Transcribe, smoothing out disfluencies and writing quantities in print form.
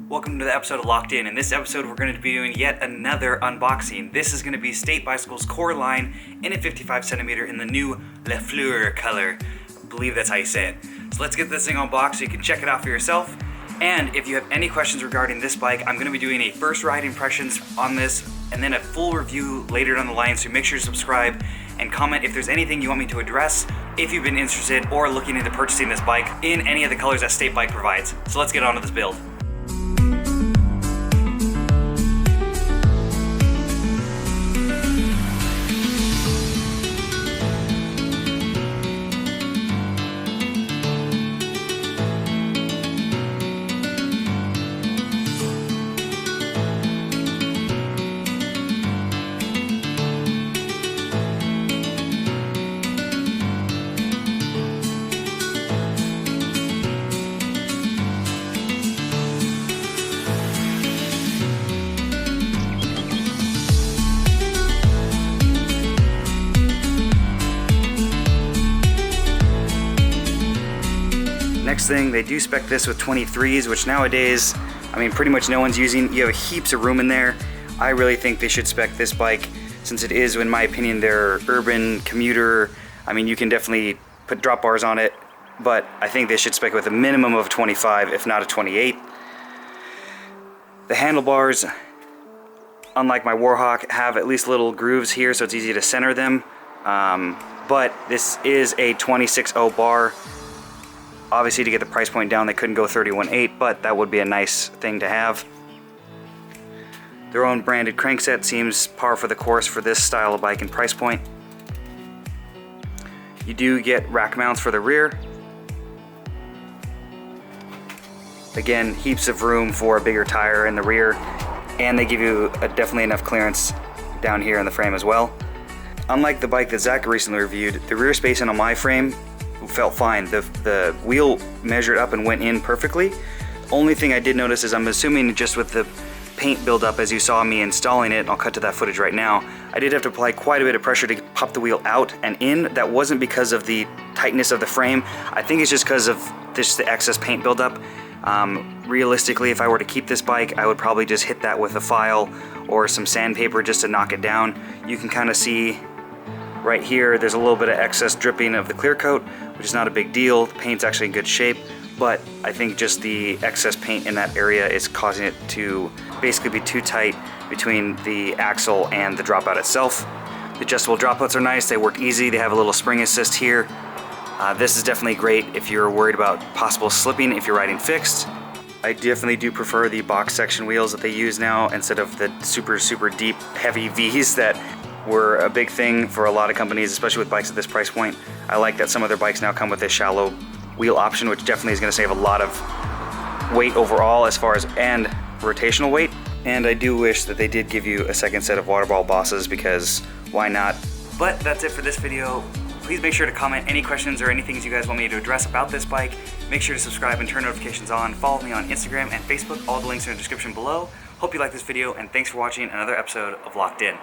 Welcome to the episode of Locked In. In this episode, we're going to be doing yet another unboxing. This is going to be State Bicycle's Coreline in a 55cm in the new Le Fleur color. I believe that's how you say it. So let's get this thing unboxed so you can check it out for yourself. And if you have any questions regarding this bike, I'm going to be doing a first ride impressions on this and then a full review later down the line. So make sure to subscribe and comment if there's anything you want me to address if you've been interested or looking into purchasing this bike in any of the colors that State Bike provides. So let's get on to this build. Next thing, they do spec this with 23s, which nowadays, I mean, pretty much no one's using. You have heaps of room in there. I really think they should spec this bike, since it is, in my opinion, their urban commuter. I mean, you can definitely put drop bars on it, but I think they should spec with a minimum of 25, if not a 28. The handlebars, unlike my Warhawk, have at least little grooves here, so it's easy to center them. But this is a 26.0 bar. Obviously, to get the price point down, they couldn't go 31.8, but that would be a nice thing to have. Their own branded crankset seems par for the course for this style of bike and price point. You do get rack mounts for the rear. Again, heaps of room for a bigger tire in the rear, and they give you definitely enough clearance down here in the frame as well. Unlike the bike that Zach recently reviewed, the rear spacing on my frame felt fine. The wheel measured up and went in perfectly. Only thing I did notice is, I'm assuming just with the paint buildup as you saw me installing it, and I'll cut to that footage right now, I did have to apply quite a bit of pressure to pop the wheel out and in. That wasn't because of the tightness of the frame. I think it's just because of the excess paint buildup. Realistically, if I were to keep this bike, I would probably just hit that with a file or some sandpaper just to knock it down. You can kind of see right here, there's a little bit of excess dripping of the clear coat, which is not a big deal. The paint's actually in good shape, but I think just the excess paint in that area is causing it to basically be too tight between the axle and the dropout itself. The adjustable dropouts are nice, they work easy, they have a little spring assist here. This is definitely great if you're worried about possible slipping if you're riding fixed. I definitely do prefer the box section wheels that they use now instead of the super deep heavy V's that were a big thing for a lot of companies, especially with bikes at this price point. I like that some of their bikes now come with a shallow wheel option, which definitely is going to save a lot of weight overall as far as and rotational weight. And I do wish that they did give you a second set of water ball bosses, because why not? But that's it for this video. Please make sure to comment any questions or anything you guys want me to address about this bike. Make sure to subscribe and turn notifications on. Follow me on Instagram and Facebook. All the links are in the description below. Hope you like this video, and thanks for watching another episode of Locked In.